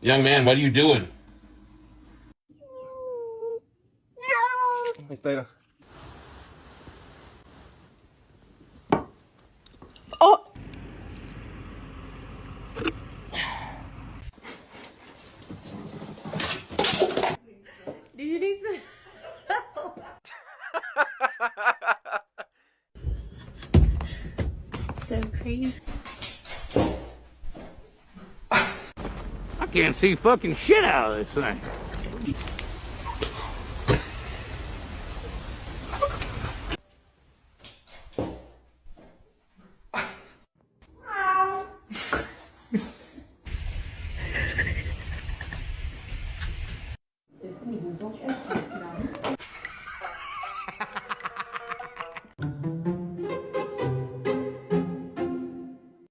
Young man, what are you doing? Hey, Theta. Oh! Do you need some? So crazy. I can't see fucking shit out of this thing.